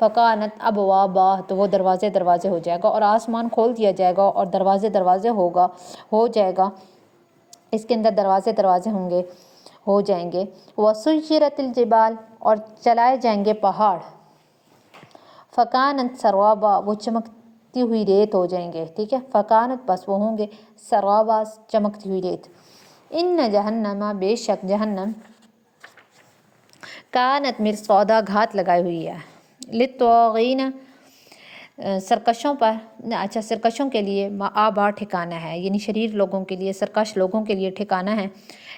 فکانت ابوابا تو وہ دروازے دروازے ہو جائے گا، اور آسمان کھول دیا جائے گا اور دروازے دروازے ہو جائے گا، اس کے اندر دروازے دروازے ہو جائیں گے۔ وسیرت الجبال اور چلائے جائیں گے پہاڑ، فکانت سرابا وہ چمکتی ہوئی ریت ہو جائیں گے، ٹھیک ہے، فکانت بس وہ ہوں گے سرابا چمکتی ہوئی ریت۔ ان جہنم بے شک جہنم کانت مرصادا گھات لگائی ہوئی ہے، للطاغین سرکشوں پر، اچھا سرکشوں کے لیے، مآبا ٹھکانہ ہے، یعنی شریر لوگوں کے لیے، سرکش لوگوں کے لیے ٹھکانہ ہے۔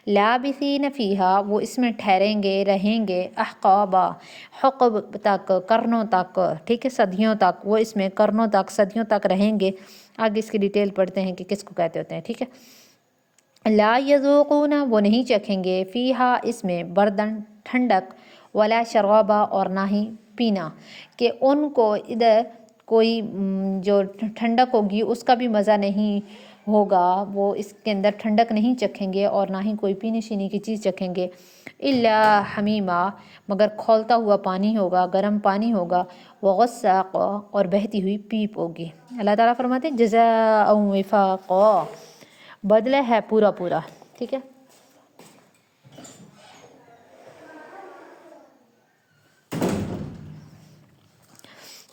لابثین فیہا وہ اس میں ٹھہریں گے، رہیں گے، احقابا حقب تک، کرنوں تک، ٹھیک ہے، صدیوں تک، وہ اس میں کرنوں تک صدیوں تک رہیں گے۔ آگے اس کی ڈیٹیل پڑھتے ہیں کہ کس کو کہتے ہوتے ہیں، ٹھیک ہے۔ لا یذوقون وہ نہیں چکھیں گے، فیہا اس میں، بردن ٹھنڈک، ولا شرابا اور نہ ہی پینا، کہ ان کو ادھر کوئی جو ٹھنڈک ہوگی اس کا بھی مزہ نہیں ہوگا، وہ اس کے اندر ٹھنڈک نہیں چکھیں گے اور نہ ہی کوئی پینے شینے کی چیز چکھیں گے۔ الا حمیما مگر کھولتا ہوا پانی ہوگا، گرم پانی ہوگا، وغساقا اور بہتی ہوئی پیپ ہوگی۔ اللہ تعالیٰ فرماتے ہیں جزاء وفاقا بدلہ ہے پورا پورا، ٹھیک ہے۔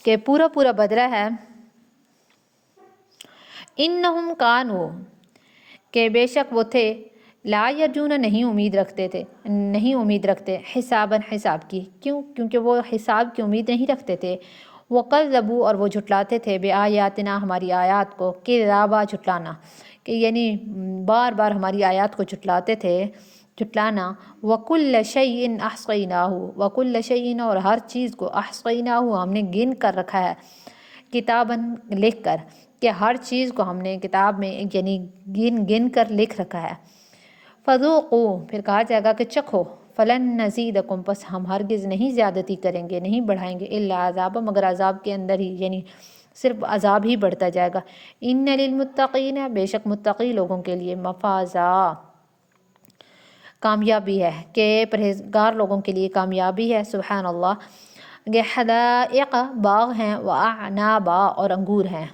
کہ پورا پورا بدلہ ہے۔ انہم کانوا کہ بے شک وہ تھے، لا یرجون نہیں امید رکھتے، حساباً حساب کی، کیوں؟ کیونکہ وہ حساب کی امید نہیں رکھتے تھے۔ وَقَذَّبُوا اور وہ جھٹلاتے تھے، بِآیاتنا ہماری آیات کو، کذابا جھٹلانا، کہ یعنی بار بار ہماری آیات کو جھٹلاتے تھے، جھٹلانا۔ وَكُلَّ شَيْءٍ أَحْصَيْنَاهُ وَكُلَّ شَيْءٍ اور ہر چیز کو، أَحْصَيْنَاهُ ہم نے گن کر رکھا ہے، کتاباً لکھ کر، کہ ہر چیز کو ہم نے کتاب میں یعنی گن کر لکھ رکھا ہے۔ فذوقوا پھر کہا جائے گا کہ چکھو، فلن نزیدکم پس ہم ہرگز نہیں زیادتی کریں گے، نہیں بڑھائیں گے، الا عذابا مگر عذاب کے اندر ہی، یعنی صرف عذاب ہی بڑھتا جائے گا۔ ان للمتقین بے شک متقی لوگوں کے لیے، مفازا کامیابی ہے، کہ پرہیزگار لوگوں کے لیے کامیابی ہے، سبحان اللہ۔ حدائق باغ ہیں، وَأَعْنَابًا اور انگور ہیں،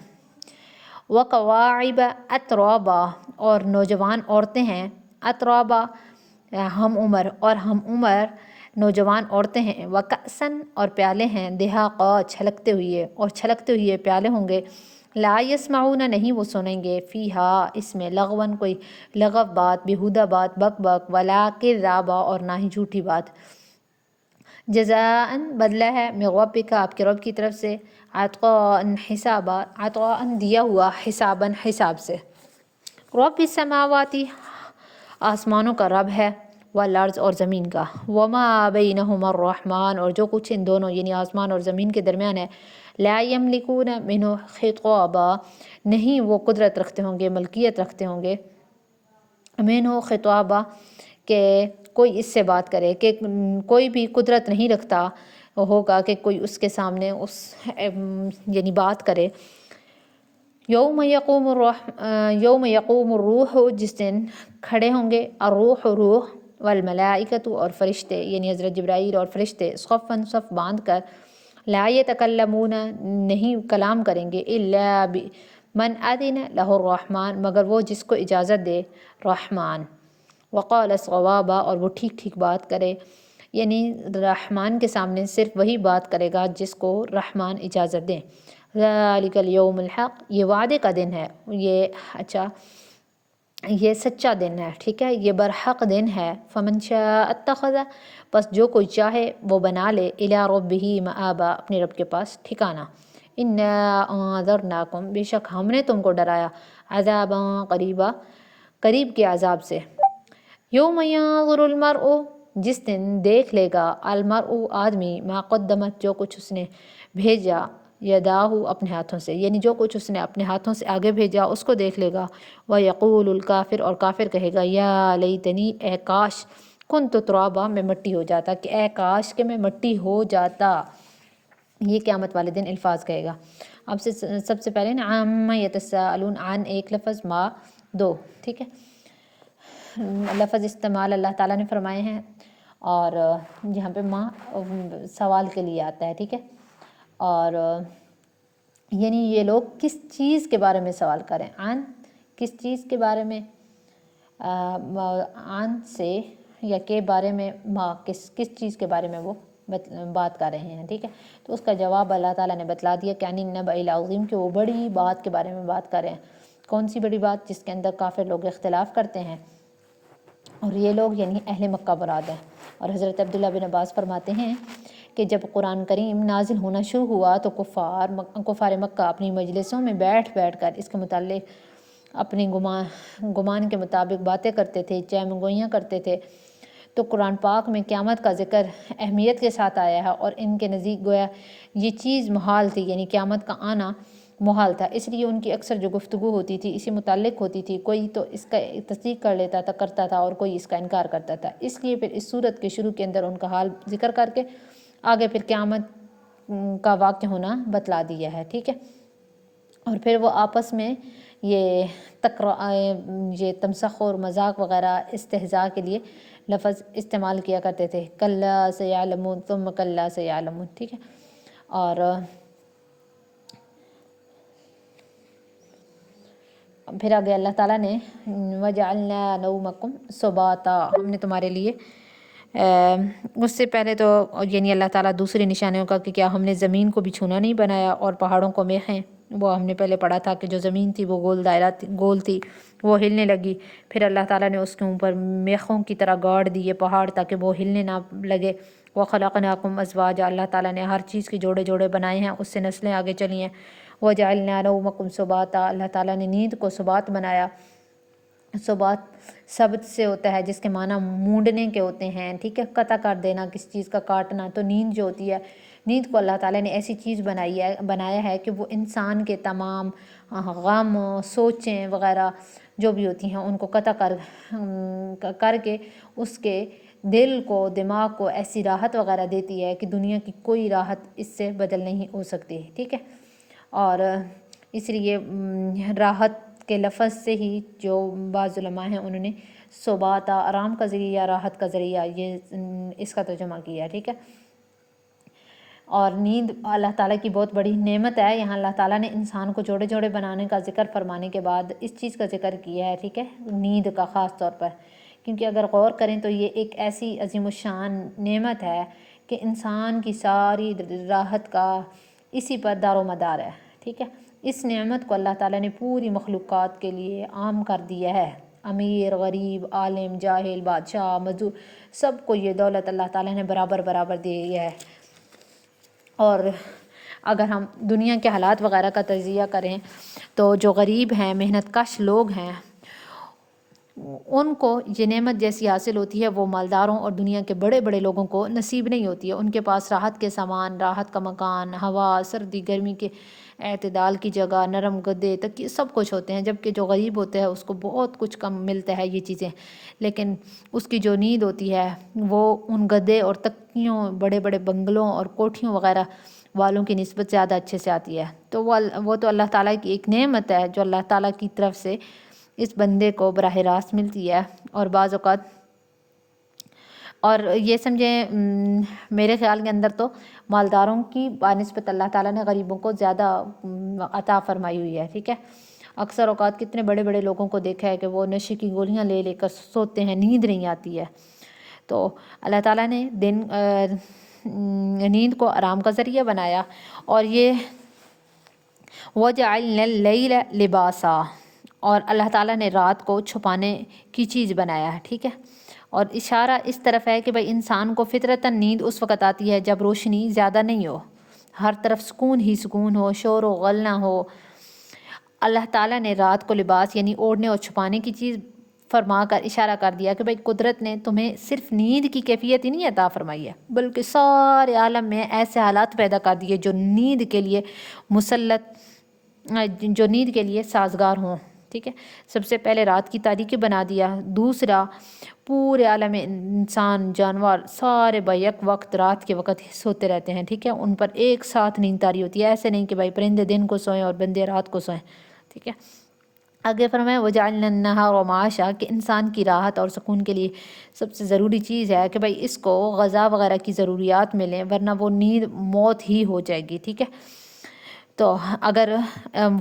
وَكَوَاعِبَ أَتْرَابًا اور نوجوان عورتیں ہیں، أَتْرَابًا ہم عمر، اور ہم عمر نوجوان عورتیں ہیں، وَكَأْسًا اور پیالے ہیں، دِہَاقًا چھلکتے ہوئے پیالے ہوں گے۔ لا يسمعون نہیں وہ سنیں گے، فیہا اس میں، لغواً کوئی لغو بات، بیہودہ بات، بک بک، ولا کذابا اور نہ ہی جھوٹی بات۔ جزاءً بدلہ ہے، من ربک آپ کے رب کی طرف سے، عطاءً حسابا، عطاءً دیا ہوا، حساباً حساب سے۔ رب السماواتی آسمانوں کا رب ہے، والارض اور زمین کا، وما بینہما الرحمن اور جو کچھ ان دونوں یعنی آسمان اور زمین کے درمیان ہے، لا یملکون منہ خطابا نہیں وہ قدرت رکھتے ہوں گے، ملکیت رکھتے ہوں گے، منہ خطابا کہ کوئی اس سے بات کرے، کہ کوئی بھی قدرت نہیں رکھتا ہوگا کہ کوئی اس کے سامنے یعنی بات کرے۔ یوم یقوم الروح جس دن کھڑے ہوں گے، الروح روح، والملائکۃ اور فرشتے یعنی حضرت جبرائیل اور فرشتے، صفاً صف باندھ کر، لا یتکلمون نہیں کلام کریں گے، الا من اذن لہ الرحمن مگر وہ جس کو اجازت دے رحمان، وقال صوابا اور وہ ٹھیک ٹھیک بات کرے، یعنی رحمان کے سامنے صرف وہی بات کرے گا جس کو رحمان اجازت دیں۔ ذالک الیوم الحق یہ وعدے کا دن ہے، یہ سچا دن ہے، ٹھیک ہے، یہ برحق دن ہے۔ فمن شاء اتخذ پس جو کوئی چاہے وہ بنا لے، الی ربہ مآبا اپنے رب کے پاس ٹھکانہ۔ انا انذرناکم بے شک ہم نے تم کو ڈرایا، عذابا قریبا قریب کے عذاب سے۔ یوم ینظر المرء جس دن دیکھ لے گا، المرء آدمی، ما قدمت جو کچھ اس نے بھیجا، یداہ اپنے ہاتھوں سے، یعنی جو کچھ اس نے اپنے ہاتھوں سے آگے بھیجا اس کو دیکھ لے گا۔ وَيَقُولُ الْكَافِرُ اور کافر کہے گا، یا لیتنی اے کاش، كُنْتُ تُرَابًا میں مٹی ہو جاتا، کہ اے کاش کہ میں مٹی ہو جاتا۔ یہ قیامت والے دن الفاظ کہے گا۔ اب سے سب سے پہلے نا عَمَّ يَتَسَاءَلُونَ عن ایک لفظ، ما دو، ٹھیک ہے، لفظ استعمال اللہ تعالیٰ نے فرمائے ہیں، اور یہاں پہ ما سوال کے لیے آتا ہے، ٹھیک ہے۔ اور یعنی یہ لوگ کس چیز کے بارے میں سوال کریں، عن کس چیز کے بارے میں، عن سے یا کے بارے میں، ما کس چیز کے بارے میں وہ بات کر رہے ہیں، ٹھیک ہے. تو اس کا جواب اللہ تعالیٰ نے بتلا دیا کہ یعنی النبأ العظیم، کہ وہ بڑی بات کے بارے میں بات کر رہے ہیں. کون سی بڑی بات؟ جس کے اندر کافر لوگ اختلاف کرتے ہیں، اور یہ لوگ یعنی اہل مکہ مراد ہیں. اور حضرت عبداللہ بن عباس فرماتے ہیں کہ جب قرآن کریم نازل ہونا شروع ہوا تو کفار مکہ اپنی مجلسوں میں بیٹھ کر اس کے متعلق اپنی گمان کے مطابق باتیں کرتے تھے، چہم گوئیاں کرتے تھے. تو قرآن پاک میں قیامت کا ذکر اہمیت کے ساتھ آیا ہے، اور ان کے نزدیک گویا یہ چیز محال تھی، یعنی قیامت کا آنا محال تھا. اس لیے ان کی اکثر جو گفتگو ہوتی تھی اسی متعلق ہوتی تھی. کوئی تو اس کا تصدیق کر لیتا تھا، کرتا تھا، اور کوئی اس کا انکار کرتا تھا. اس لیے پھر اس صورت کے شروع کے اندر ان کا حال ذکر کر کے آگے پھر قیامت کا واقع ہونا بتلا دیا ہے، ٹھیک ہے. اور پھر وہ آپس میں یہ تمسخر اور مذاق وغیرہ استہزاء کے لیے لفظ استعمال کیا کرتے تھے، کلا سیعلمون ثم کلا سیعلمون، ٹھیک ہے. اور پھر آگے اللہ تعالیٰ نے وَجَعَلْنَا نَوْمَكُمْ سُبَاتًا، ہم نے تمہارے لیے اس سے پہلے تو یعنی اللہ تعالیٰ دوسری نشانیوں کا کہ کیا ہم نے زمین کو بھی چھونا نہیں بنایا اور پہاڑوں کو میخیں، وہ ہم نے پہلے پڑھا تھا کہ جو زمین تھی وہ گول تھی، وہ ہلنے لگی. پھر اللہ تعالیٰ نے اس کے اوپر میخوں کی طرح گاڑ دیے پہاڑ تاکہ وہ ہلنے نہ لگے. وَخَلَقْنَاكُمْ أَزْوَاجًا، اللہ تعالیٰ نے ہر چیز کے جوڑے بنائے ہیں، اس سے نسلیں آگے چلی ہیں. وَجَعَلْنَا نَوْمَكُمْ سُبَاتًا، اللہ تعالیٰ نے نیند کو سبات بنایا. سبات سبت سے ہوتا ہے جس کے معنی مونڈنے کے ہوتے ہیں، ٹھیک ہے، قطع کر دینا کس چیز کا، کاٹنا. تو نیند جو ہوتی ہے، نیند کو اللہ تعالیٰ نے ایسی چیز بنایا ہے کہ وہ انسان کے تمام غم، سوچیں وغیرہ جو بھی ہوتی ہیں ان کو قطع کر کے اس کے دل کو، دماغ کو ایسی راحت وغیرہ دیتی ہے کہ دنیا کی کوئی راحت اس سے بدل نہیں ہو سکتی، ٹھیک ہے. اور اس لیے راحت کے لفظ سے ہی جو بعض علماء ہیں انہوں نے سباتا، آرام کا ذریعہ، راحت کا ذریعہ، یہ اس کا ترجمہ کیا، ٹھیک ہے. اور نیند اللہ تعالیٰ کی بہت بڑی نعمت ہے. یہاں اللہ تعالیٰ نے انسان کو جوڑے بنانے کا ذکر فرمانے کے بعد اس چیز کا ذکر کیا ہے، ٹھیک ہے، نیند کا خاص طور پر. کیونکہ اگر غور کریں تو یہ ایک ایسی عظیم الشان نعمت ہے کہ انسان کی ساری راحت کا اسی پر دار و مدار ہے، ٹھیک ہے. اس نعمت کو اللہ تعالیٰ نے پوری مخلوقات کے لیے عام کر دیا ہے. امیر، غریب، عالم، جاہل، بادشاہ، مزدور، سب کو یہ دولت اللہ تعالیٰ نے برابر دی ہے. اور اگر ہم دنیا کے حالات وغیرہ کا تجزیہ کریں تو جو غریب ہیں، محنت کش لوگ ہیں، ان کو یہ نعمت جیسی حاصل ہوتی ہے وہ مالداروں اور دنیا کے بڑے لوگوں کو نصیب نہیں ہوتی ہے. ان کے پاس راحت کے سامان، راحت کا مکان، ہوا، سردی گرمی کے اعتدال کی جگہ، نرم گدے تک سب کچھ ہوتے ہیں. جبکہ جو غریب ہوتا ہے اس کو بہت کچھ کم ملتا ہے یہ چیزیں، لیکن اس کی جو نیند ہوتی ہے وہ ان گدے اور تکیوں، بڑے بنگلوں اور کوٹھیوں وغیرہ والوں کی نسبت زیادہ اچھے سے آتی ہے. تو وہ تو اللہ تعالیٰ کی ایک نعمت ہے جو اللہ تعالیٰ کی طرف سے اس بندے کو براہ راست ملتی ہے. اور بعض اوقات اور یہ سمجھیں میرے خیال کے اندر تو مالداروں کی بنسبت اللہ تعالیٰ نے غریبوں کو زیادہ عطا فرمائی ہوئی ہے، ٹھیک ہے. اکثر اوقات کتنے بڑے لوگوں کو دیکھا ہے کہ وہ نشے کی گولیاں لے کر سوتے ہیں، نیند نہیں آتی ہے. تو اللہ تعالیٰ نے نیند کو آرام کا ذریعہ بنایا. اور یہ وَجَعَلْنَا اللَّيْلَ لِبَاسًا، اور اللہ تعالیٰ نے رات کو چھپانے کی چیز بنایا ہے، ٹھیک ہے. اور اشارہ اس طرف ہے کہ بھائی انسان کو فطرتاً نیند اس وقت آتی ہے جب روشنی زیادہ نہیں ہو، ہر طرف سکون ہی سکون ہو، شور و غل نہ ہو. اللہ تعالیٰ نے رات کو لباس یعنی اوڑھنے اور چھپانے کی چیز فرما کر اشارہ کر دیا کہ بھائی قدرت نے تمہیں صرف نیند کی کیفیت ہی نہیں عطا فرمائی ہے بلکہ سارے عالم میں ایسے حالات پیدا کر دیے جو نیند کے لیے سازگار ہوں، ٹھیک ہے. سب سے پہلے رات کی تاریکی بنا دیا. دوسرا، پورے عالم انسان، جانور سارے بیک وقت رات کے وقت سوتے رہتے ہیں، ٹھیک ہے. ان پر ایک ساتھ نیند طاری ہوتی ہے. ایسے نہیں کہ بھائی پرندے دن کو سوئیں اور بندے رات کو سوئیں، ٹھیک ہے. آگے فرمایا وجعلنا النہار معاشا کہ انسان کی راحت اور سکون کے لیے سب سے ضروری چیز ہے کہ بھائی اس کو غذا وغیرہ کی ضروریات ملیں، ورنہ وہ نیند موت ہی ہو جائے گی، ٹھیک ہے۔ تو اگر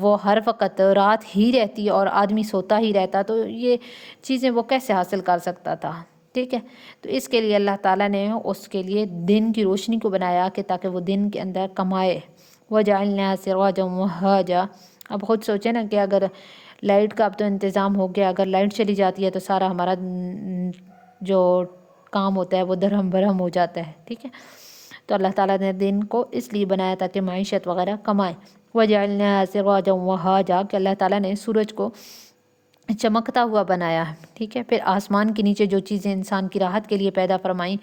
وہ ہر وقت رات ہی رہتی اور آدمی سوتا ہی رہتا تو یہ چیزیں وہ کیسے حاصل کر سکتا تھا، ٹھیک ہے۔ تو اس کے لیے اللہ تعالیٰ نے اس کے لیے دن کی روشنی کو بنایا کہ تاکہ وہ دن کے اندر کمائے۔ وجعلنا سراجا وہاجا، اب خود سوچیں نا کہ اگر لائٹ کا اب تو انتظام ہو گیا، اگر لائٹ چلی جاتی ہے تو سارا ہمارا جو کام ہوتا ہے وہ درہم برہم ہو جاتا ہے، ٹھیک ہے۔ تو اللہ تعالیٰ نے دن کو اس لیے بنایا تاکہ معیشت وغیرہ کمائے۔ وجعلنا سراجا وہاجا کہ اللہ تعالیٰ نے سورج کو چمکتا ہوا بنایا ہے، ٹھیک ہے۔ پھر آسمان کے نیچے جو چیزیں انسان کی راحت کے لیے پیدا فرمائیں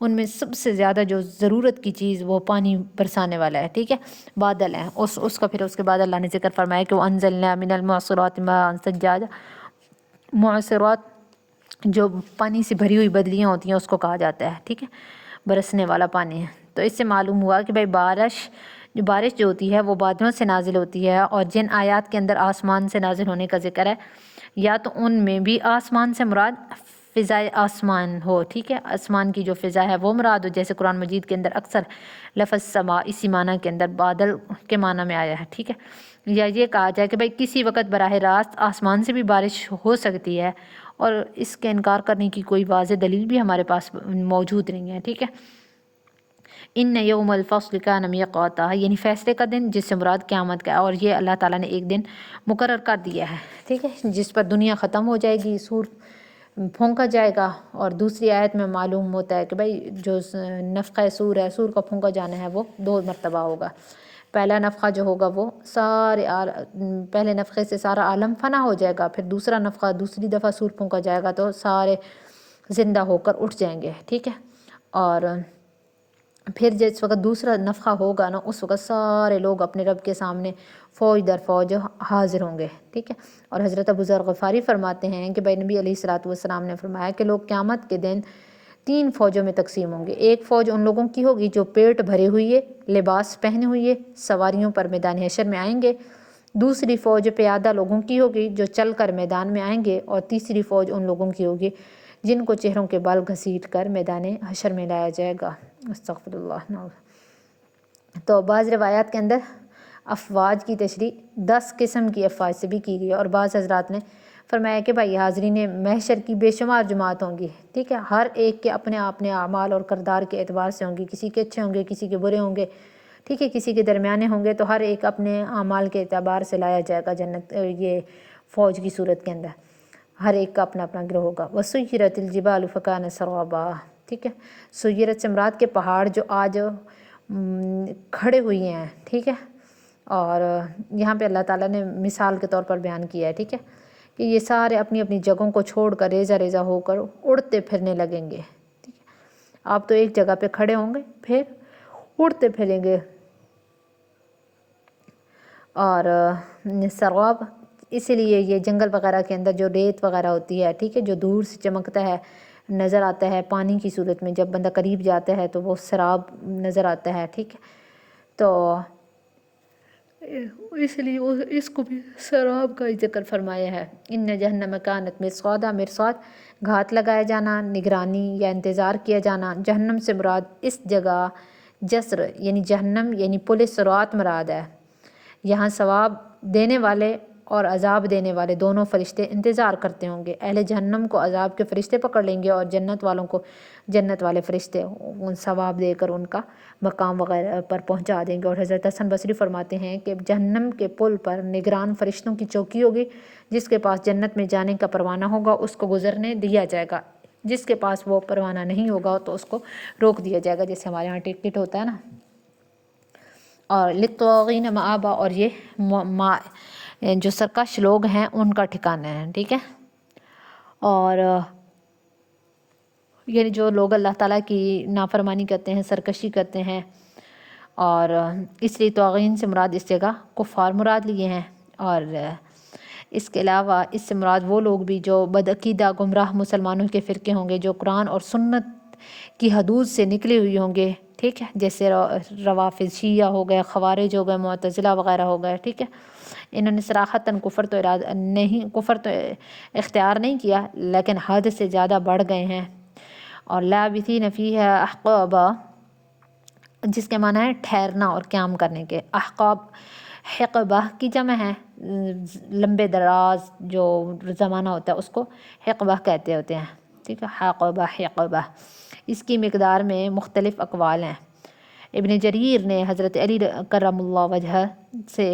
ان میں سب سے زیادہ جو ضرورت کی چیز وہ پانی برسانے والا ہے، ٹھیک ہے، بادل ہیں۔ اس کا پھر اس کے بعد اللہ نے ذکر فرمایا کہ وَأَنزَلْنَا مِنَ الْمُعْصِرَاتِ مَاءً ثَجَّاجًا، معصرات جو پانی سے بھری ہوئی بدلیاں ہوتی ہیں اس کو کہا جاتا ہے، ٹھیک ہے، برسنے والا پانی ہے۔ تو اس سے معلوم ہوا کہ بھائی بارش جو ہوتی ہے وہ بادلوں سے نازل ہوتی ہے، اور جن آیات کے اندر آسمان سے نازل ہونے کا ذکر ہے یا تو ان میں بھی آسمان سے مراد فضائے آسمان ہو، ٹھیک ہے، آسمان کی جو فضا ہے وہ مراد ہو، جیسے قرآن مجید کے اندر اکثر لفظ سما اسی معنی کے اندر بادل کے معنی میں آیا ہے، ٹھیک ہے۔ یا یہ کہا جائے کہ بھائی کسی وقت براہ راست آسمان سے بھی بارش ہو سکتی ہے، اور اس کے انکار کرنے کی کوئی واضح دلیل بھی ہمارے پاس موجود نہیں ہے، ٹھیک ہے۔ ان یوم الفصل کان میقاتا، یعنی فیصلے کا دن جس سے مراد قیامت کا ہے، اور یہ اللہ تعالیٰ نے ایک دن مقرر کر دیا ہے، ٹھیک ہے، جس پر دنیا ختم ہو جائے گی، سور پھونکا جائے گا۔ اور دوسری آیت میں معلوم ہوتا ہے کہ بھائی جو نفخہ سور ہے، سور کا پھونکا جانا ہے وہ 2 مرتبہ ہوگا۔ پہلا نفخہ جو ہوگا وہ پہلے نفخے سے سارا عالم فنا ہو جائے گا، پھر دوسرا نفخہ دوسری دفعہ سور پھونکا جائے گا تو سارے زندہ ہو کر اٹھ جائیں گے، ٹھیک ہے۔ اور پھر جس وقت دوسرا نفخہ ہوگا نا اس وقت سارے لوگ اپنے رب کے سامنے فوج در فوج حاضر ہوں گے، ٹھیک ہے۔ اور حضرت ابو ذر غفاری فرماتے ہیں کہ بھائی نبی علیہ الصلوۃ والسلام نے فرمایا کہ لوگ قیامت کے دن 3 فوجوں میں تقسیم ہوں گے۔ ایک فوج ان لوگوں کی ہوگی جو پیٹ بھرے ہوئے، لباس پہنے ہوئے، سواریوں پر میدان حشر میں آئیں گے۔ دوسری فوج پیادہ لوگوں کی ہوگی جو چل کر میدان میں آئیں گے، اور تیسری فوج ان لوگوں کی ہوگی جن کو چہروں کے بال گھسیٹ کر میدان حشر میں لایا جائے گا۔ استغفر اللہ۔ تو بعض روایات کے اندر افواج کی تشریح 10 قسم کی افواج سے بھی کی گئی، اور بعض حضرات نے فرمایا کہ بھائی حاضرین محشر کی بے شمار جماعت ہوں گی، ٹھیک ہے، ہر ایک کے اپنے اعمال اور کردار کے اعتبار سے ہوں گی، کسی کے اچھے ہوں گے، کسی کے برے ہوں گے، ٹھیک ہے، کسی کے درمیانے ہوں گے، تو ہر ایک اپنے اعمال کے اعتبار سے لایا جائے گا جنت، یہ فوج کی صورت کے اندر ہر ایک کا اپنا اپنا گروہ ہوگا۔ وَسُيِّرَتِ الْجِبَالُ فَكَانَتْ سَرَابًا، ٹھیک ہے، سیرت سے مراد کے پہاڑ جو آج کھڑے ہوئی ہیں، ٹھیک ہے، اور یہاں پہ اللہ تعالیٰ نے مثال کے طور پر بیان کیا ہے، ٹھیک ہے، کہ یہ سارے اپنی اپنی جگہوں کو چھوڑ کر ریزہ ریزہ ہو کر اڑتے پھرنے لگیں گے، ٹھیک ہے۔ آپ تو ایک جگہ پہ کھڑے ہوں گے پھر اڑتے پھریں گے۔ اور سراب اسی لیے یہ جنگل وغیرہ کے اندر جو ریت وغیرہ ہوتی ہے، ٹھیک ہے، جو دور سے چمکتا ہے، نظر آتا ہے پانی کی صورت میں، جب بندہ قریب جاتا ہے تو وہ سراب نظر آتا ہے، ٹھیک ہے، تو اس لیے اس کو بھی سراب کا ذکر فرمایا ہے۔ ان جہنم کانت مرصادا، مرصاد گھات لگایا جانا، نگرانی یا انتظار کیا جانا۔ جہنم سے مراد اس جگہ جسر یعنی جہنم یعنی پولیس سرات مراد ہے۔ یہاں ثواب دینے والے اور عذاب دینے والے دونوں فرشتے انتظار کرتے ہوں گے۔ اہل جہنم کو عذاب کے فرشتے پکڑ لیں گے، اور جنت والوں کو جنت والے فرشتے ان ثواب دے کر ان کا مقام وغیرہ پر پہنچا دیں گے۔ اور حضرت حسن بصری فرماتے ہیں کہ جہنم کے پل پر نگران فرشتوں کی چوکی ہوگی، جس کے پاس جنت میں جانے کا پروانہ ہوگا اس کو گزرنے دیا جائے گا، جس کے پاس وہ پروانہ نہیں ہوگا تو اس کو روک دیا جائے گا، جیسے ہمارے ہاں ٹکٹ ہوتا ہے نا۔ اور للطاغین مآبا، اور یہ جو سرکش لوگ ہیں ان کا ٹھکانہ ہے، ٹھیک ہے۔ اور یعنی جو لوگ اللہ تعالیٰ کی نافرمانی کرتے ہیں، سرکشی کرتے ہیں، اور اس لیے طاغین سے مراد اس جگہ کفار مراد لیے ہیں۔ اور اس کے علاوہ اس سے مراد وہ لوگ بھی جو بدعقیدہ گمراہ مسلمانوں کے فرقے ہوں گے، جو قرآن اور سنت کی حدود سے نکلے ہوئے ہوں گے، ٹھیک ہے، جیسے روافض شیعہ ہو گئے، خوارج ہو گئے، معتزلہ وغیرہ ہو گئے، ٹھیک ہے، انہوں نے صراحتاً کفر تو اختیار نہیں کیا، لیکن حد سے زیادہ بڑھ گئے ہیں۔ اور لابثین فیہا احقابا، جس کے معنی ہے ٹھہرنا اور قیام کرنے کے۔ احقاب حقبہ کی جمع ہے، لمبے دراز جو زمانہ ہوتا ہے اس کو حقبہ کہتے ہوتے ہیں، ٹھیک ہے، حقبہ۔ اس کی مقدار میں مختلف اقوال ہیں۔ ابن جریر نے حضرت علی کرم اللہ وجہ سے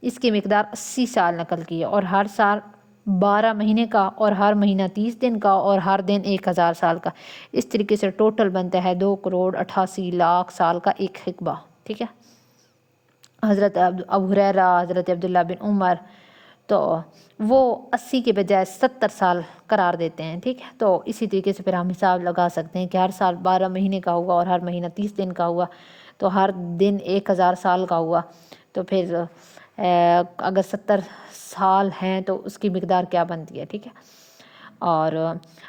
اس کی مقدار 80 سال نقل کی ہے، اور ہر سال 12 مہینے کا، اور ہر مہینہ 30 دن کا، اور ہر دن 1000 سال کا۔ اس طریقے سے ٹوٹل بنتا ہے 2,88,00,000 سال کا ایک حقبہ، ٹھیک ہے۔ حضرت ابو ہریرہ، حضرت عبداللہ بن عمر تو وہ 80 کے بجائے 70 سال قرار دیتے ہیں، ٹھیک ہے۔ تو اسی طریقے سے پھر ہم حساب لگا سکتے ہیں کہ ہر سال 12 مہینے کا ہوا، اور ہر مہینہ 30 دن کا ہوا، تو ہر دن 1000 سال کا ہوا، تو پھر اگر 70 سال ہیں تو اس کی مقدار کیا بنتی ہے، ٹھیک ہے۔ اور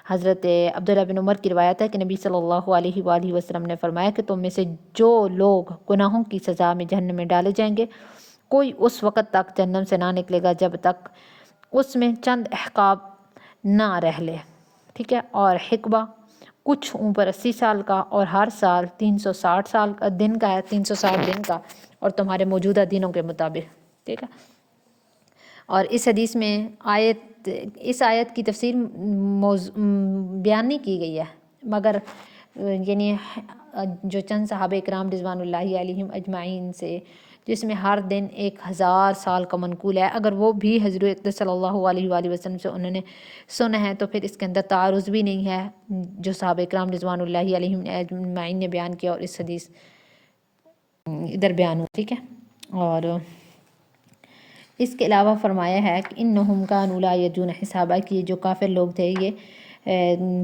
حضرت عبداللہ بن عمر کی روایت ہے کہ نبی صلی اللہ علیہ وآلہ وسلم نے فرمایا کہ تم میں سے جو لوگ گناہوں کی سزا میں جہنم میں ڈالے جائیں گے، کوئی اس وقت تک جہنم سے نہ نکلے گا جب تک اس میں چند احقاب نہ رہ لے، ٹھیک ہے۔ اور حقبہ کچھ اوپر 80 سال کا، اور ہر سال 360 سال کا دن کا ہے، 360 دن کا، اور تمہارے موجودہ دنوں کے مطابق، ٹھیک ہے۔ اور اس حدیث میں اس آیت کی تفسیر بیان نہیں کی گئی ہے، مگر یعنی جو چند صحابہ کرام رضوان اللہ علیہم اجمعین سے، جس میں ہر دن 1000 سال کا منقول ہے، اگر وہ بھی حضرت صلی اللہ علیہ وآلہ وسلم سے انہوں نے سنا ہے، تو پھر اس کے اندر تعارض بھی نہیں ہے جو صحابہ کرام رضوان اللہ علیہم اجمعین نے بیان کیا اور اس حدیث ادھر بیان ہو، ٹھیک ہے۔ اور اس کے علاوہ فرمایا ہے کہ انہم کانوا لا یرجون حسابا، کہ جو کافر لوگ تھے، یہ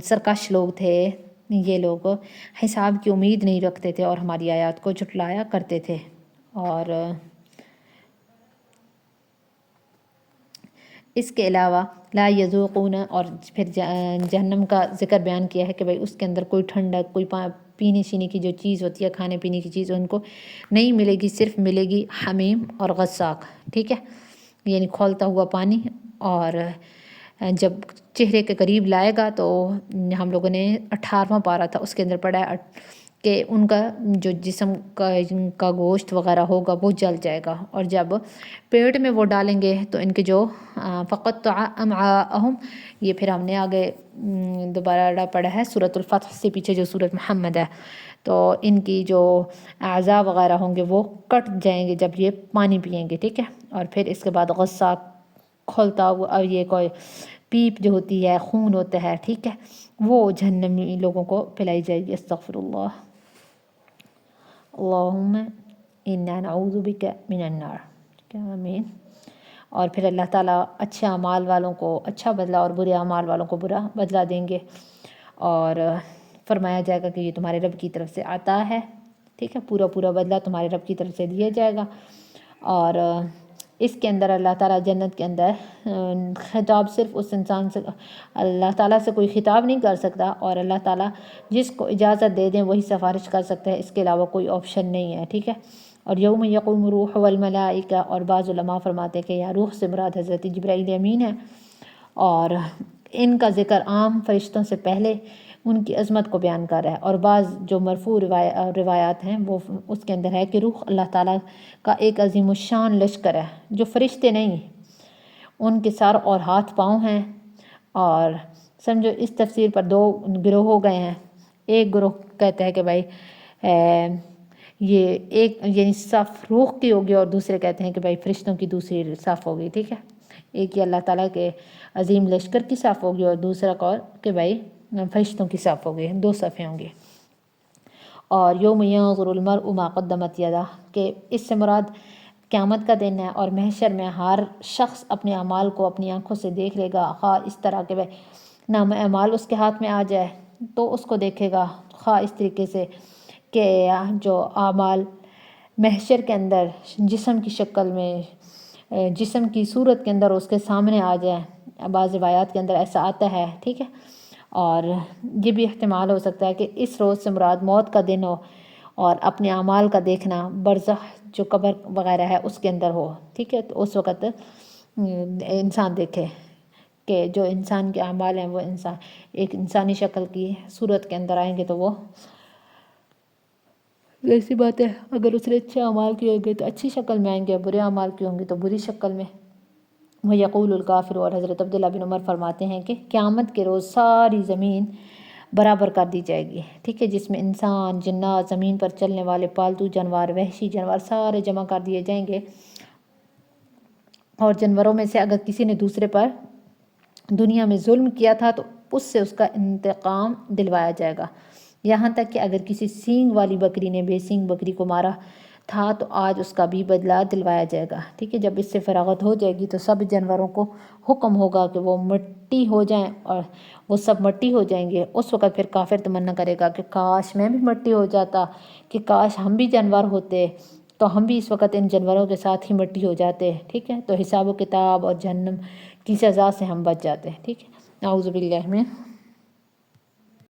سرکش لوگ تھے، یہ لوگ حساب کی امید نہیں رکھتے تھے اور ہماری آیات کو جھٹلایا کرتے تھے۔ اور اس کے علاوہ لا یذوقون، اور پھر جہنم کا ذکر بیان کیا ہے کہ بھائی اس کے اندر کوئی ٹھنڈک، کوئی پینے شینے کی جو چیز ہوتی ہے، کھانے پینے کی چیز ان کو نہیں ملے گی، صرف ملے گی حمیم اور غساق، ٹھیک ہے، یعنی کھولتا ہوا پانی۔ اور جب چہرے کے قریب لائے گا تو ہم لوگوں نے 18واں پارہ تھا اس کے اندر پڑھا ہے کہ ان کا جو جسم کا گوشت وغیرہ ہوگا وہ جل جائے گا، اور جب پیٹ میں وہ ڈالیں گے تو ان کے جو فقطع امعاءہم، یہ پھر ہم نے آگے دوبارہ پڑھا ہے سورۃ الفتح سے پیچھے جو سورۃ محمد ہے، تو ان کی جو اعضاء وغیرہ ہوں گے وہ کٹ جائیں گے جب یہ پانی پئیں گے، ٹھیک ہے۔ اور پھر اس کے بعد غصہ کھولتا ہوا، اور یہ کوئی پیپ جو ہوتی ہے، خون ہوتا ہے، ٹھیک ہے، وہ جہنمی لوگوں کو پلائی جائے گی۔ استغفر اللہ، اللہم انا نعوذ بک من النار، آمین۔ اور پھر اللہ تعالیٰ اچھے اعمال والوں کو اچھا بدلہ اور برے اعمال والوں کو برا بدلہ دیں گے، اور فرمایا جائے گا کہ یہ تمہارے رب کی طرف سے عطا ہے، ٹھیک ہے، پورا بدلہ تمہارے رب کی طرف سے دیا جائے گا۔ اور اس کے اندر اللہ تعالیٰ جنت کے اندر خطاب صرف اس انسان سے، اللہ تعالیٰ سے کوئی خطاب نہیں کر سکتا، اور اللہ تعالیٰ جس کو اجازت دے دیں وہی سفارش کر سکتا ہے، اس کے علاوہ کوئی آپشن نہیں ہے، ٹھیک ہے۔ اور یوم یقوم الروح والملائکہ، اور بعض علماء فرماتے ہیں کہ یہاں روح سے مراد حضرت جبرائیل امین ہے، اور ان کا ذکر عام فرشتوں سے پہلے ان کی عظمت کو بیان کر رہا ہے۔ اور بعض جو مرفوع روایات ہیں وہ اس کے اندر ہے کہ روح اللہ تعالیٰ کا ایک عظیم الشان لشکر ہے، جو فرشتے نہیں، ان کے سر اور ہاتھ پاؤں ہیں۔ اور سمجھو اس تفسیر پر 2 گروہ ہو گئے ہیں، ایک گروہ کہتا ہے کہ بھائی یہ ایک یعنی صف روح کی ہوگی، اور دوسرے کہتے ہیں کہ بھائی فرشتوں کی دوسری صف ہوگی، ٹھیک ہے، ایک یہ اللہ تعالیٰ کے عظیم لشکر کی صف ہوگی، اور دوسرا قول کہ بھائی فرشتوں کی صف ہوگی، 2 صفیں ہوں گی۔ اور یوم ینظر المرء ما قدمت یدہ، کہ اس سے مراد قیامت کا دن ہے، اور محشر میں ہر شخص اپنے اعمال کو اپنی آنکھوں سے دیکھ لے گا، خواہ اس طرح کہ نام اعمال اس کے ہاتھ میں آ جائے تو اس کو دیکھے گا، خواہ اس طریقے سے کہ جو اعمال محشر کے اندر جسم کی شکل میں، جسم کی صورت کے اندر اس کے سامنے آ جائیں، بعض روایات کے اندر ایسا آتا ہے، ٹھیک ہے۔ اور یہ بھی احتمال ہو سکتا ہے کہ اس روز سے مراد موت کا دن ہو، اور اپنے اعمال کا دیکھنا برزخ جو قبر وغیرہ ہے اس کے اندر ہو، ٹھیک ہے، تو اس وقت انسان دیکھے کہ جو انسان کے اعمال ہیں وہ انسان ایک انسانی شکل کی صورت کے اندر آئیں گے، تو وہ ایسی بات ہے اگر اس نے اچھے اعمال کیے ہوں گے تو اچھی شکل میں آئیں گے، برے اعمال کیے ہوں گے تو بری شکل میں۔ وہ یقول الکافر، اور حضرت عبداللہ بن عمر فرماتے ہیں کہ قیامت کے روز ساری زمین برابر کر دی جائے گی، ٹھیک ہے، جس میں انسان، جنات، زمین پر چلنے والے پالتو جانور، وحشی جانور سارے جمع کر دیے جائیں گے، اور جانوروں میں سے اگر کسی نے دوسرے پر دنیا میں ظلم کیا تھا تو اس سے اس کا انتقام دلوایا جائے گا، یہاں تک کہ اگر کسی سینگ والی بکری نے بے سینگ بکری کو مارا تھا تو آج اس کا بھی بدلہ دلوایا جائے گا، ٹھیک ہے۔ جب اس سے فراغت ہو جائے گی تو سب جانوروں کو حکم ہوگا کہ وہ مٹی ہو جائیں، اور وہ سب مٹی ہو جائیں گے۔ اس وقت پھر کافر تمنا کرے گا کہ کاش میں بھی مٹی ہو جاتا، کہ کاش ہم بھی جانور ہوتے تو ہم بھی اس وقت ان جانوروں کے ساتھ ہی مٹی ہو جاتے، ٹھیک ہے، تو حساب و کتاب اور جہنم کی سزا سے ہم بچ جاتے ہیں، ٹھیک ہے۔ اعوذ باللہ من